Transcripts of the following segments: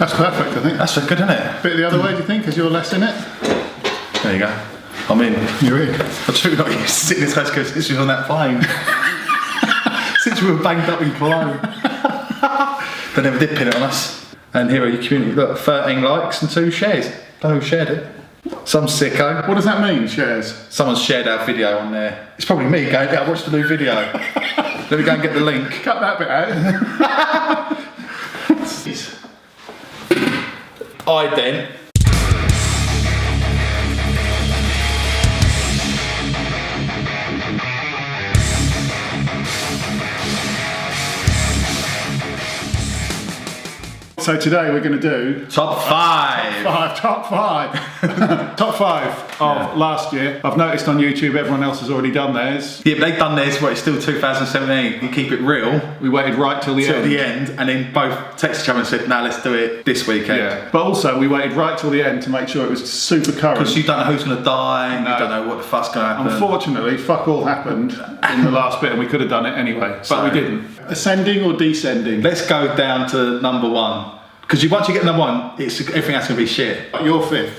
That's perfect, I think. That's good, isn't it? Bit the other way, do you think, because you're less in it? There you go. I'm in. You're in. I'm sure not used to sitting in this house because since we was on that plane. Since we were banged up in Cologne. They never did pin it on us. And here are your community. Look, 13 likes and 2 shares. Don't know who shared it. Some sicko. What does that mean, shares? Someone's shared our video on there. It's probably me going, yeah, watch the new video. Let me go and get the link. Cut that bit out. I then. So today we're going to do Top 5. Top five top 5 of last year. I've noticed on YouTube everyone else has already done theirs. Yeah, but they've done this, it's still 2017. You keep it real. We waited right till the end. And then both texted each other and said, no, let's do it this weekend. Yeah. But also we waited right till the end to make sure it was super current. Because you don't know who's going to die, you don't know what the fuck's going to happen. Unfortunately, fuck all happened in the last bit and we could have done it anyway, but we didn't. Ascending or descending? Let's go down to number 1. Because once you get number 1, everything else is going to be shit. Your 5th.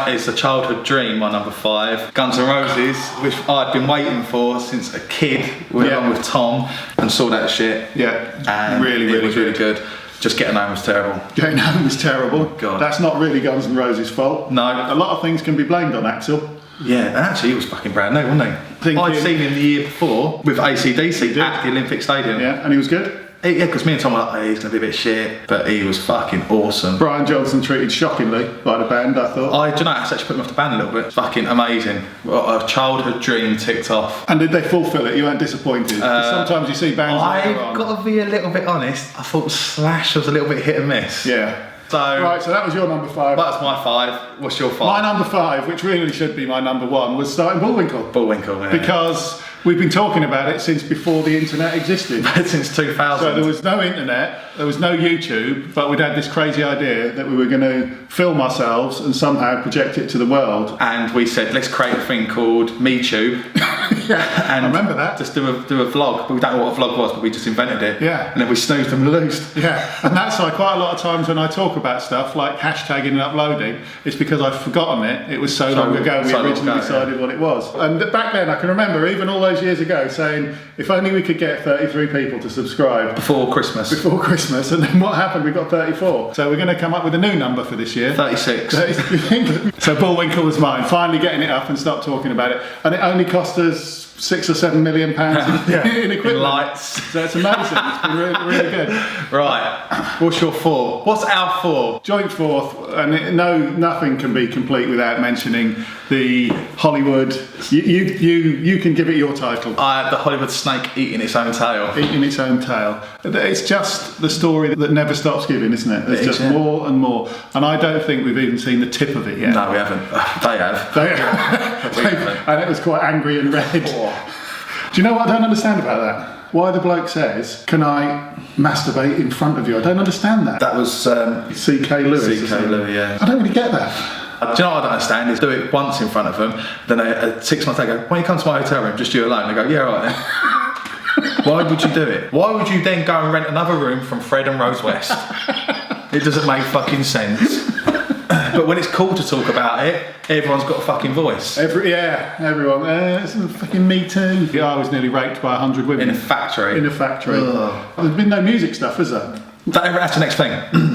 It's a childhood dream, my number 5. Guns N' Roses, which I'd been waiting for since a kid. Went on with Tom and saw that shit. Yeah, and it was really good. Just Getting Home was terrible. Getting Home was terrible. God. That's not really Guns N' Roses' fault. No. A lot of things can be blamed on Axl. Yeah, and actually he was fucking brand new, wasn't he? I'd seen him the year before with AC/DC at the Olympic Stadium. Yeah, and he was good? Yeah, because me and Tom were like, he's going to be a bit shit, but he was fucking awesome. Brian Johnson treated shockingly by the band, I thought. Do you know, that's actually put me off the band a little bit. Fucking amazing. What a childhood dream ticked off. And did they fulfil it? You weren't disappointed? Sometimes you see bands I've got to be a little bit honest, I thought Slash was a little bit hit and miss. Yeah. So, right, so that was your number 5. That's my 5. What's your 5? My number 5, which really should be my number 1, was starting Bullwinkle. Bullwinkle, yeah. Because we've been talking about it since before the internet existed. Since 2000. So there was no internet, there was no YouTube, but we'd had this crazy idea that we were going to film ourselves and somehow project it to the world. And we said, let's create a thing called MeTube. Yeah, and I remember that. Just do a vlog. We don't know what a vlog was, but we just invented it. Yeah. And then we snoozed and loosed. Yeah, and that's like quite a lot of times when I talk about stuff like hashtagging and uploading, it's because I've forgotten it. It was so long ago we originally decided what it was. And back then I can remember, even all those years ago, saying, if only we could get 33 people to subscribe. Before Christmas. And then what happened? We got 34. So we're going to come up with a new number for this year. 36. So Bullwinkle was mine, finally getting it up and stop talking about it. And it only cost us £6 or £7 million in equipment. In lights. So it's amazing. It's been really, really good. Right. What's your 4? What's our 4? Joint 4th, and nothing can be complete without mentioning the Hollywood. You can give it your title. The Hollywood snake eating its own tail. Eating its own tail. It's just the story that never stops giving, isn't it? There's just more and more. And I don't think we've even seen the tip of it yet. No, we haven't. They have. They have. And it was quite angry and red. Do you know what I don't understand about that? Why the bloke says, can I masturbate in front of you? I don't understand that. That was C.K. Lewis. C.K. Lewis, yeah. I don't really get that. Do you know what I don't understand is do it once in front of them, then 6 months later, when you come to my hotel room, just you alone, they go, yeah, right then. Why would you do it? Why would you then go and rent another room from Fred and Rose West? It doesn't make fucking sense. But when it's cool to talk about it, everyone's got a fucking voice. Everyone. It's fucking me too. Yeah, I was nearly raped by 100 women. In a factory. Ugh. There's been no music stuff, is there? That's the next thing.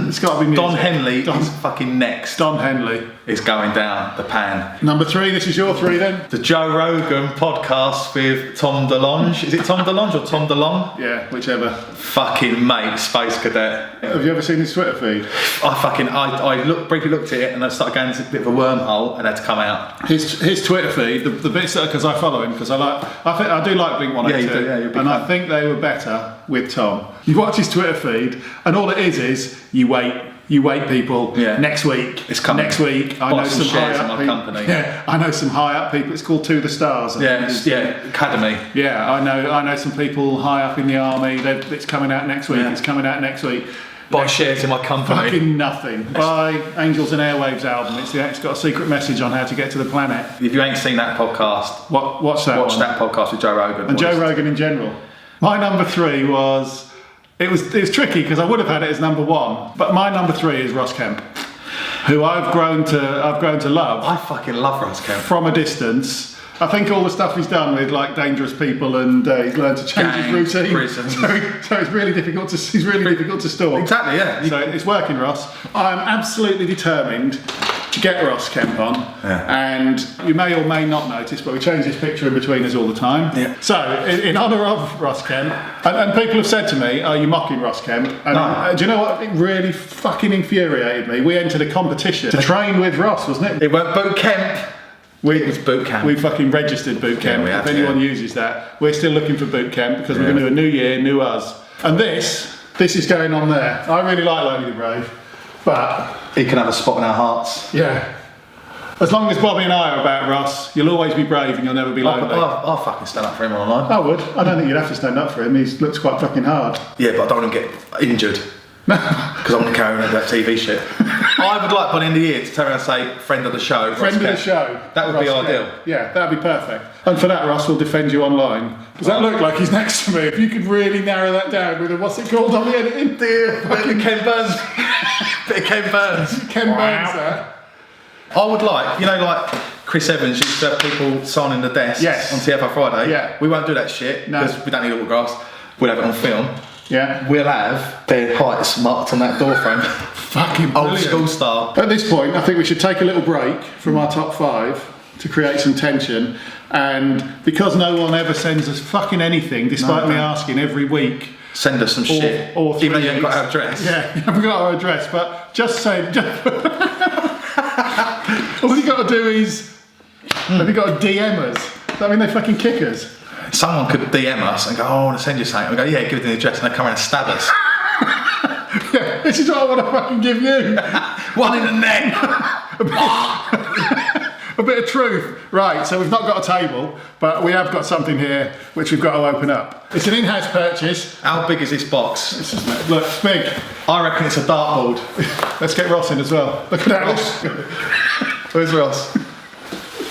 It's got to be music. Don Henley is fucking next. Don Henley is going down the pan. Number 3, this is your 3 then? The Joe Rogan podcast with Tom DeLonge. Is it Tom DeLonge or Tom DeLong? Yeah, whichever. Fucking mate, Space Cadet. Have you ever seen his Twitter feed? I briefly looked at it and I started going into a bit of a wormhole and had to come out. His Twitter feed, the bits that, because I follow him, because I do like Blink 182. Yeah, you do, you're a big fan. I think they were better with Tom. You watch his Twitter feed, and all it is you wait, people. Yeah. Next week. It's coming. Next week. I know some shares high in up my people. company. Yeah, I know some high up people. It's called To the Stars. Academy. Yeah, I know some people high up in the army. It's coming out next week. Yeah. It's coming out next week. Buy shares in my company. Fucking nothing. Buy Angels and Airwaves album. It's got a secret message on how to get to the planet. If you ain't seen that podcast, watch that podcast with Joe Rogan. And Joe Rogan in general. My number 3 was It was tricky because I would have had it as number 1, but my number 3 is Ross Kemp, who I've grown to love. I fucking love Ross Kemp. From a distance. I think all the stuff he's done with like dangerous people and he's learned to change his routine. Prisons. So it's really difficult to store. Exactly, yeah. So it's working, Ross. I'm absolutely determined to get Ross Kemp on. Yeah. And you may or may not notice, but we change this picture in between us all the time. Yeah. So in honour of Ross Kemp, and people have said to me, "Are you mocking Ross Kemp?" And No. do you know what? It really fucking infuriated me. We entered a competition to train with Ross, wasn't it? It weren't boot camp. It was boot camp. We fucking registered boot camp. Yeah, if anyone uses that, we're still looking for boot camp because we're going to do a new year, new us. And this is going on there. I really like Lonely the Brave, but He can have a spot in our hearts. yeah, as long as Bobby and I are about Ross, you'll always be brave and you'll never be lonely. I'll fucking stand up for him online. I would. I don't think you'd have to stand up for him. He looks quite fucking hard. Yeah, but I don't want him to get injured. Because I want to carry on with that TV shit. I would like by the end of the year to turn around and say, friend of the show. Friend of the show. That would be Ross ideal. Kemp. Yeah, that'd be perfect. And for that, Ross will defend you online. Does that look like he's next to me? If you could really narrow that down with a, what's it called on the editing? Dear, bit of Ken Burns. Bit of Ken Burns. Ken Burns there. I would like, you know, like Chris Evans used to have people signing the desk on TFR Friday. Yeah. We won't do that shit because we don't need autographs. We'll have it on film. Yeah. We'll have their heights marked on that door frame. Fucking Old brilliant. school style. At this point, I think we should take a little break from our top 5 to create some tension. And because no one ever sends us fucking anything, despite me asking every week, send us some shit. Or even though you haven't got our address. Yeah, you haven't got our address, but just say. All you got to do is. Have you got to DM us? Does that mean they fucking kick us? Someone could DM us and go, oh, I want to send you something. We go, yeah, give it the address, and they come around and stab us. Yeah, this is what I want to fucking give you. One in the neck. A bit of truth. Right, so we've not got a table, but we have got something here which we've got to open up. It's an in-house purchase. How big is this box? Look, it's big. I reckon it's a dartboard. Let's get Ross in as well. Look at that. Where's Ross?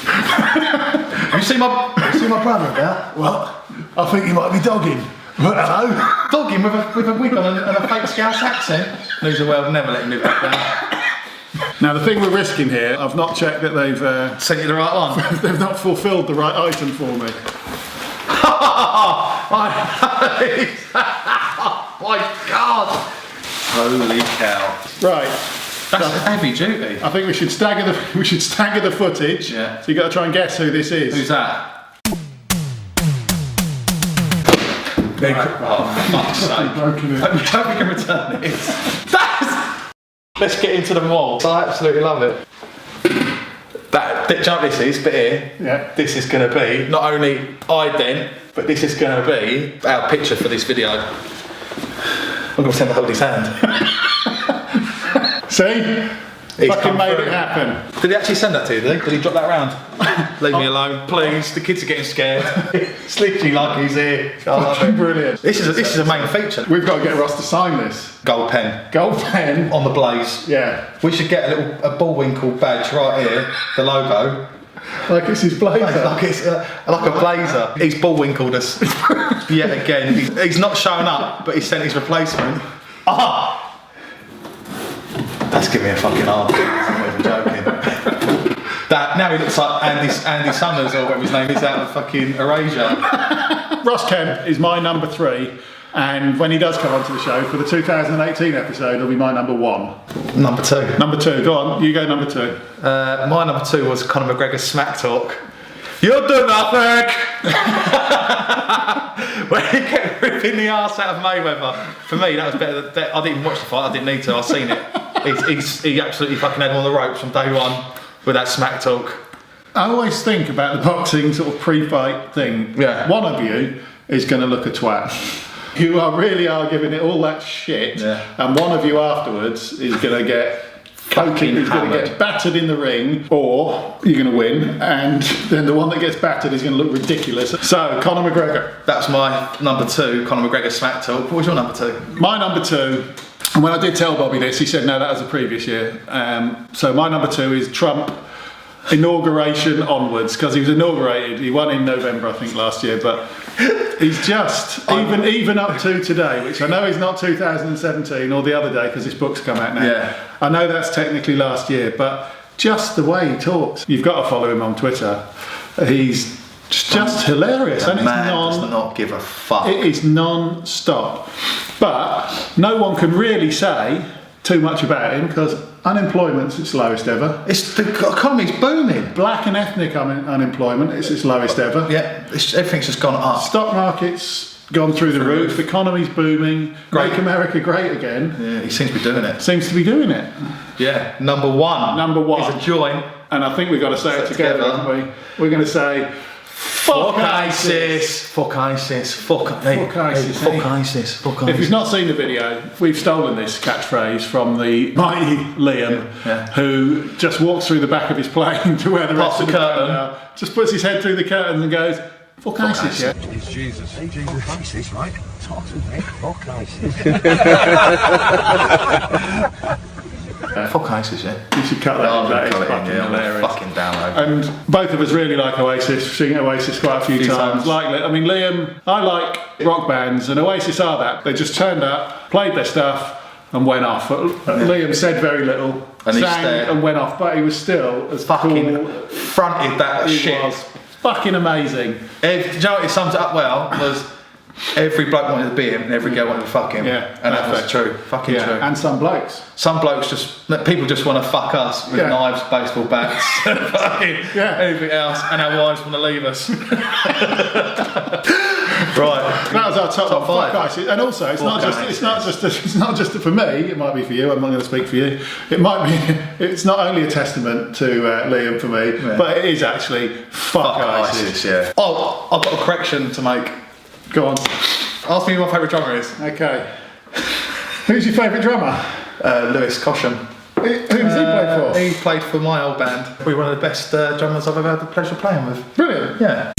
Have you seen my brother about? What? I think he might be dogging. Hello? Dogging with a wig on and a fake Scouse accent. Lose the world, never let him live that down. Now the thing we're risking here, I've not checked that they've Sent you the right one. they've not fulfilled the right item for me. Oh my God! Holy cow! Right. That's heavy duty. I think we should stagger the footage. Yeah. So you got to try and guess who this is. Who's that? Oh, fuck's sake. Broken it. I hope we can return this. Let's get into the mall. I absolutely love it. That jump this is, but here, Yeah. this is going to be not only ident, but this is going to be our picture for this video. I'm going to pretend to hold his hand. See? He's Fucking come made through. it happen. Did he actually send that to you, did he? Did he drop that round? Leave me alone, please. The kids are getting scared. It's literally like he's here. I love Fucking it. brilliant. This is a main feature. We've got to get Ross to sign this. Gold pen Gold pen. on the blaze. Yeah. We should get a Bullwinkle badge right here, the logo. Like it's his blazer. Like it's like a blazer. He's Bullwinkled us yet again. He's not shown up, but he sent his replacement. Ah! That's giving me a fucking arm. I'm not even joking. That now he looks like Andy Summers or whatever his name is out of fucking Erasure. Ross Kemp is my number 3, and when he does come onto the show for the 2018 episode, he'll be my number 1. Number 2. Number 2, go on, you go number 2. My number 2 was Conor McGregor's smack talk. You'll do nothing! When he kept ripping the arse out of Mayweather. For me, that was better. I didn't even watch the fight, I didn't need to, I've seen it. He absolutely fucking had him on the ropes from day one with that smack talk. I always think about the boxing sort of pre-fight thing. Yeah. One of you is going to look a twat. You really are giving it all that shit, Yeah. and one of you afterwards is going to get coking, is going to get battered in the ring, or you're going to win, and then the one that gets battered is going to look ridiculous. So, Conor McGregor. That's my number 2, Conor McGregor smack talk. What was your number 2? My number 2, and when I did tell Bobby this, he said no, that was the previous year. So my number 2 is Trump inauguration onwards, because he was inaugurated. He won in November, I think, last year, but He's just, even up to today, which I know is not 2017 or the other day because this book's come out now. Yeah. I know that's technically last year, but just the way he talks. You've got to follow him on Twitter. He's just hilarious. And man does not give a fuck. It is non-stop. But no one can really say too much about him because unemployment's its lowest ever. The economy's booming. Black and ethnic unemployment is its lowest ever. Yeah, everything's just gone up. Stock market's gone through the roof. Economy's booming. Great. Make America great again. Yeah, he seems to be doing it. Seems to be doing it. Yeah, number one. Is a joint. And I think we've got to say it together, haven't we? We're going to say, fuck ISIS. Fuck ISIS. Fuck ISIS. Fuck ISIS. Fuck ISIS. If you've not seen the video, we've stolen this catchphrase from the mighty Liam, who just walks through the back of his plane to where the rest of the curtain are, just puts his head through the curtains and goes, fuck ISIS, yeah? It's Jesus. Hey, Jesus. Fuck ISIS, right? Talk to me. Fuck ISIS. Fuck ISIS, yeah. You should cut that in. That is fucking hilarious. Fucking download. And both of us really like Oasis. Seen Oasis quite a few times. Liam, I like rock bands, and Oasis are that. They just turned up, played their stuff, and went off. Liam said very little, and sang and went off, but he was still as fucking cool. Fronted that shit. Was fucking amazing. Do you know what it sums it up well? Was every bloke wanted to be him and every girl wanted to fuck him. Yeah, and that was true. Fucking true. And some blokes. Some blokes people just want to fuck us with knives, baseball bats, fucking anything else, and our wives want to leave us. Right. That was our top five. ISIS. And also, it's not just for me. It might be for you. I'm not going to speak for you. It might be. It's not only a testament to Liam for me, but it is actually fuck ISIS. Yeah. Oh, I've got a correction to make. Go on. Ask me who my favourite drummer is. Okay. Who's your favourite drummer? Lewis Cosham. Who does he play for? He played for my old band. We're one of the best drummers I've ever had the pleasure of playing with. Brilliant. Yeah.